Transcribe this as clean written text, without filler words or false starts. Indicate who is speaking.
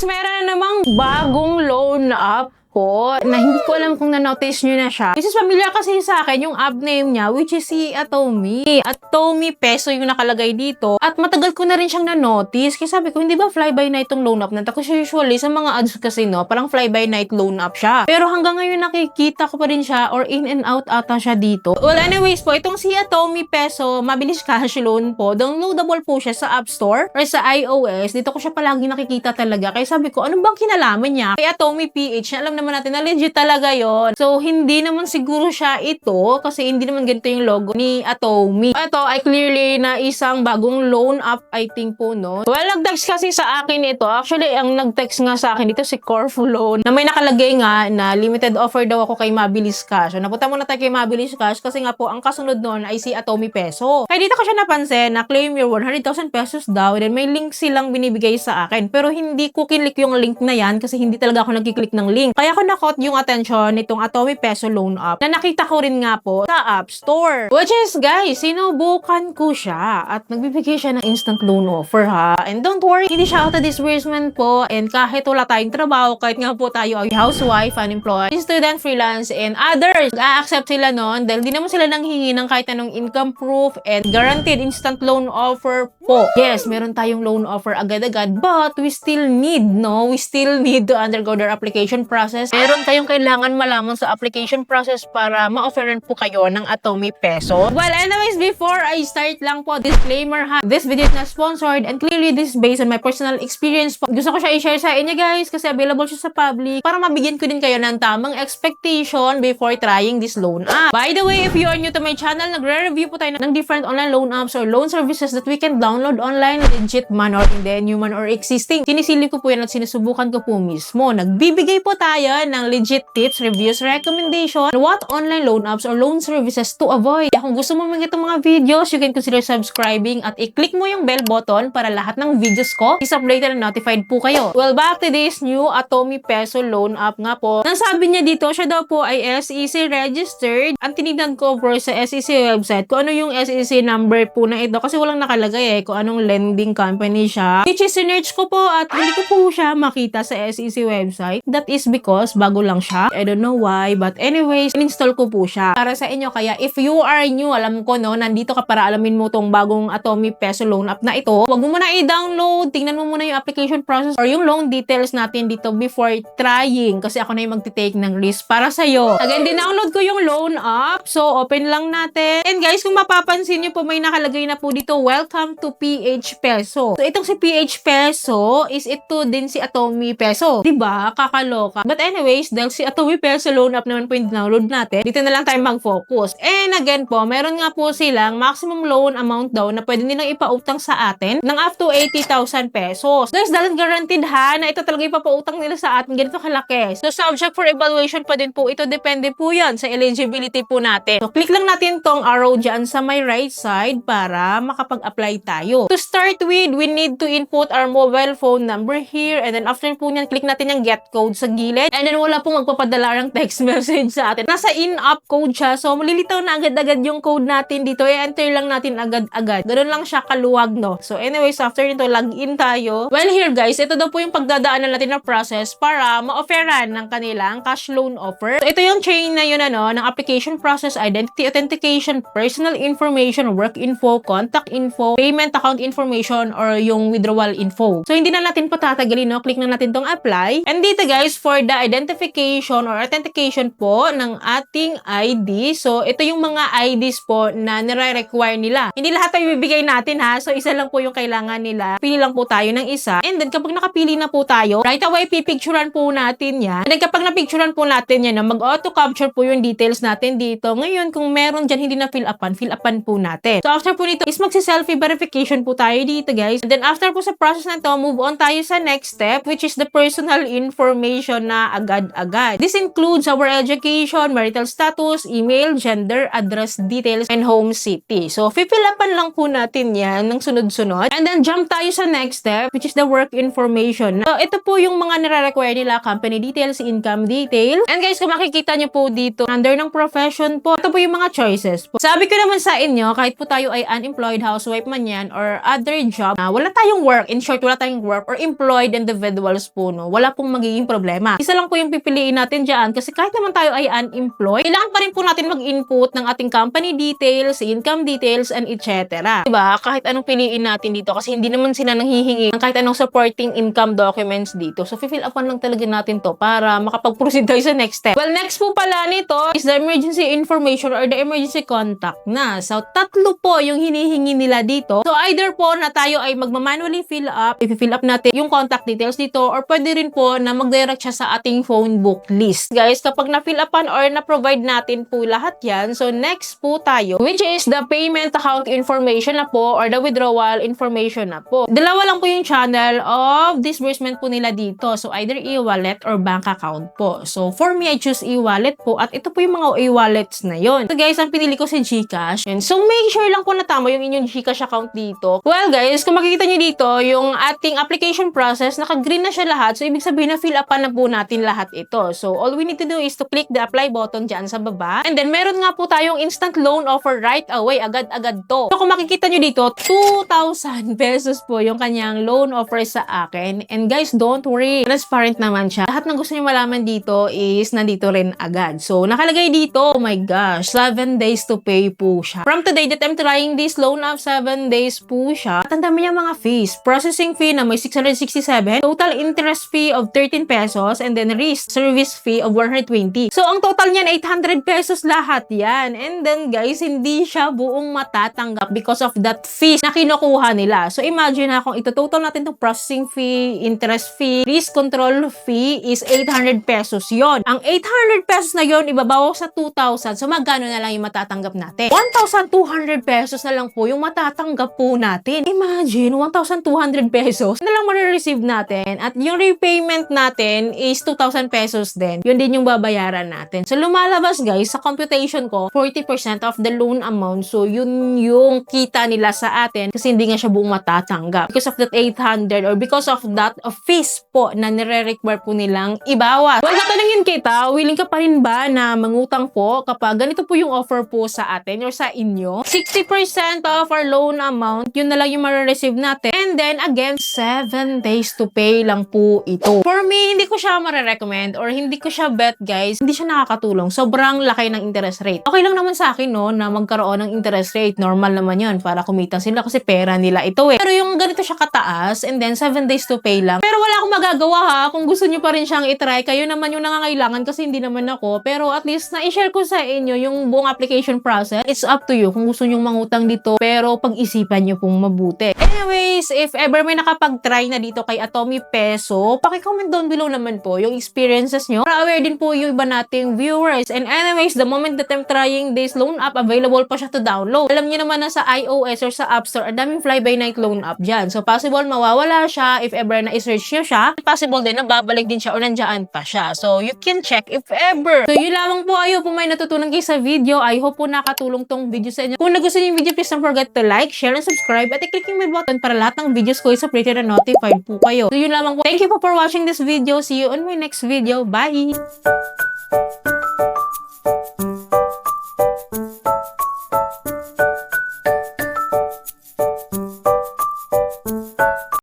Speaker 1: guys, meron na namang bagong loan app po na hindi ko alam kung na-notice nyo na siya. Kasi familiar kasi sa akin yung app name niya, which is si Atomi. Atomi Peso yung nakalagay dito. At matagal ko na rin siyang na-notice. Kasi sabi ko, hindi ba fly-by-night tong loan app na? Kasi usually sa mga ads kasi no, parang fly-by-night loan app siya. Pero hanggang ngayon nakikita ko pa rin siya or in and out ata siya dito. Well, anyways po, itong si Atomi Peso, mabilis cash loan po. Downloadable po siya sa App Store or sa iOS. Dito ko siya palagi nakikita talaga. Kaya sabi ko, ano bang kinalaman niya? Kay Atomi PH, alam naman natin na legit talaga yon. So, hindi naman siguro siya ito kasi hindi naman ganito yung logo ni Atomi. Ito ay clearly na isang bagong loan app, I think po, no? Well, nag-text kasi sa akin ito. Actually, ang nag-text nga sa akin dito si Corfu Loan na may nakalagay nga na limited offer daw ako kay Mabilis Cash. So, napunta muna tayo kay Mabilis Cash kasi nga po, ang kasunod noon ay si Atomi Peso. Kaya dito ko siya napansin na claim your 100,000 pesos daw. Then may link silang binibigay sa akin. Pero hindi ko kinlik yung link na yan kasi hindi talaga ako nagkiklik ng link. Kaya ako nakot yung attention nitong Atomi Peso loan app na nakita ko rin nga po sa App Store. Which is, guys, sinubukan ko siya at nagbibigay siya ng instant loan offer ha. And don't worry, hindi siya auto disbursement po and kahit wala tayong trabaho, kahit nga po tayo ay housewife, unemployed, student, freelance, and others, a-accept sila nun dahil di naman sila nanghingi ng kahit anong income proof and guaranteed instant loan offer po. Yes, meron tayong loan offer agad-agad but we still need to undergo their application process. Meron kayong kailangan malaman sa application process para ma-offeran po kayo ng Atomi Peso. Well, anyways, before I start lang po, disclaimer ha, this video is not sponsored and clearly this is based on my personal experience po. Gusto ko siya i-share sa inyo guys kasi available siya sa public para mabigyan ko din kayo ng tamang expectation before trying this loan app. By the way, if you are new to my channel, nagre-review po tayo ng different online loan apps or loan services that we can download online, legit man or hindi, new man or existing. Sinisili ko po yan at sinusubukan ko po mismo. Nagbibigay po tayo ng legit tips, reviews, recommendation, what online loan apps or loan services to avoid. Kung gusto mo mga itong mga videos, you can consider subscribing at i-click mo yung bell button para lahat ng videos ko is updated and notified po kayo. Well, back to this new Atomi Peso loan app nga po. Nang sabi niya dito, siya daw po ay SEC registered. Ang tinignan ko bro sa SEC website kung ano yung SEC number po na ito kasi walang nakalagay kung anong lending company siya. Which is sinerch ko po at hindi ko po siya makita sa SEC website. That is because bago lang siya. I don't know why, but anyways, in-install ko po siya para sa inyo. Kaya if you are new, alam ko no, nandito ka para alamin mo tong bagong Atomi Peso loan app na ito. Huwag mo muna i-download, tingnan mo muna yung application process or yung loan details natin dito before trying kasi ako na yung magti-take ng risk para sa'yo. Again, din-download ko yung loan app. So, open lang natin. And guys, kung mapapansin nyo po, may nakalagay na po dito, welcome to PH Peso. So, itong si PH Peso is ito din si Atomi Peso. Diba? Kakaloka. But anyways, dahil si Atomi Peso loan app naman po yung download natin, dito na lang tayo mag-focus. And again po, meron nga po silang maximum loan amount daw na pwede nilang ipautang sa atin ng up to 80,000 pesos. Guys, dahil guaranteed ha, na ito talaga ipapautang nila sa atin, ganito kalaki. So, subject for evaluation pa din po ito. Depende po yan sa eligibility po natin. So, click lang natin tong arrow dyan sa my right side para makapag-apply tayo. To start with, we need to input our mobile phone number here. And then after po nyan, click natin yung get code sa gilid. And then wala pong magpapadala ng text message sa atin. Nasa in-app code siya. So, malilitaw na agad-agad yung code natin dito. I-enter lang natin agad-agad. Ganun lang siya kaluwag, no? So, anyways, after nito, login tayo. Well, here guys, ito daw po yung pagdadaanan natin na process para ma-offeran ng kanilang cash loan offer. So, ito yung chain na yun, ano, ng application process, identity authentication, personal information, work info, contact info, payment account information, or yung withdrawal info. So, hindi na natin patatagalin, no? Click na natin tong apply. And dito guys, for the identification or authentication po ng ating ID. So, ito yung mga IDs po na nire-require nila. Hindi lahat tayo bibigay natin ha. So, isa lang po yung kailangan nila. Pili lang po tayo ng isa. And then, kapag nakapili na po tayo, right away, pipicturean po natin yan. And then, kapag napicturean po natin yan, mag-auto-capture po yung details natin dito. Ngayon, kung meron dyan hindi na fill upan po natin. So, after po nito is magsi-selfie verification po tayo dito, guys. And then, after po sa process na to, move on tayo sa next step, which is the personal information na na agad-agad. This includes our education, marital status, email, gender, address details, and home city. So, fill upan lang po natin yan ng sunod-sunod. And then, jump tayo sa next step, which is the work information. So, ito po yung mga nire-require nila, company details, income details. And guys, kung makikita nyo po dito, under ng profession po, ito po yung mga choices po. Sabi ko naman sa inyo, kahit po tayo ay unemployed, housewife man yan, or other job, wala tayong work. In short, wala tayong work or employed individuals po, no? Wala pong magiging problema. Isa lang po yung pipiliin natin dyan kasi kahit naman tayo ay unemployed, kailangan pa rin po natin mag-input ng ating company details, income details, and etc. Diba? Kahit anong piliin natin dito kasi hindi naman sila nanghihingi ng kahit anong supporting income documents dito. So, fill upan lang talaga natin to para makapag-proceed tayo sa next step. Well, next po pala nito is the emergency information or the emergency contact na. So, tatlo po yung hinihingi nila dito. So, either po na tayo ay magmamanually fill up, i-fill up natin yung contact details dito, or pwede rin po na mag-direct siya sa ating phone book list. Guys, kapag na-fill upan or na-provide natin po lahat yan, so next po tayo, which is the payment account information na po or the withdrawal information na po. Dalawa lang po yung channel of disbursement po nila dito. So, either e-wallet or bank account po. So, for me, I choose e-wallet po at ito po yung mga e-wallets na yon. So, guys, ang pinili ko si GCash. And so, make sure lang po na tama yung inyong GCash account dito. Well, guys, kung makikita nyo dito, yung ating application process, naka-green na siya lahat. So, ibig sabihin na fill upan na po natin lahat ito. So, all we need to do is to click the apply button dyan sa baba. And then, meron nga po tayong instant loan offer right away. Agad-agad to. So, kung makikita nyo dito, 2,000 pesos po yung kanyang loan offer sa akin. And guys, don't worry. Transparent naman siya. Lahat ng gusto nyo malaman dito is nandito rin agad. So, nakalagay dito, oh my gosh, 7 days to pay po siya. From today that I'm trying this loan of 7 days po siya. At ang dami niya mga fees. Processing fee na may 667. Total interest fee of 13 pesos. And then risk service fee of 120. So, ang total niyan, 800 pesos lahat yan. And then, guys, hindi siya buong matatanggap because of that fees na kinukuha nila. So, imagine na kung ito-total natin itong processing fee, interest fee, risk control fee is 800 pesos yon. Ang 800 pesos na yon ibabawa sa 2,000. So, magkano na lang yung matatanggap natin? 1,200 pesos na lang po yung matatanggap po natin. Imagine, 1,200 pesos na lang ma-receive natin. At yung repayment natin is 2,000 pesos din. Yun din yung babayaran natin. So, lumalabas guys, sa computation ko, 40% of the loan amount. So, yun yung kita nila sa atin kasi hindi nga siya buong matatanggap. Because of that 800 or because of that fees po na nire-require po nilang ibawas. Well, natanungin kita, willing ka pa rin ba na mangutang po kapag ganito po yung offer po sa atin or sa inyo? 60% of our loan amount, yun na lang yung ma-receive natin. And then, again, 7 days to pay lang po ito. For me, hindi ko siya ma-recommend or hindi ko siya bet, guys. Hindi siya nakakatulong. Sobrang laki ng interest rate. Okay lang naman sa akin, no, na magkaroon ng interest rate. Normal naman yun para kumita sila kasi pera nila ito eh. Pero yung ganito siya kataas and then 7 days to pay lang. Pero wala akong magagawa ha. Kung gusto nyo pa rin siyang itry, kayo naman yung nangangailangan kasi hindi naman ako. Pero at least na-share ko sa inyo yung buong application process. It's up to you kung gusto nyo mangutang dito. Pero pag-isipan nyo pong mabuti. Anyways, if ever may nakapag-try na dito kay Atomy Peso, paki-comment down below naman po yung experiences nyo. Para aware din po yung iba nating viewers. And anyways, the moment that I'm trying this loan app, available pa siya to download. Alam niyo naman na sa iOS or sa App Store, ang daming fly-by-night loan app dyan. So, possible mawawala siya if ever na-search nyo siya. Possible din na babalik din siya o nandiyan pa siya. So, you can check if ever. So, yun lamang po ayo po may natutunan kayo sa video. I hope po nakatulong tong video sa inyo. Kung nagustuhan niyo yung video, please don't forget to like, share, and subscribe. At i-click yung bell button para lahat ng videos ko is updated and notified po kayo. So, yun lamang po. Thank you po for watching this video. See you on my next video. Bye!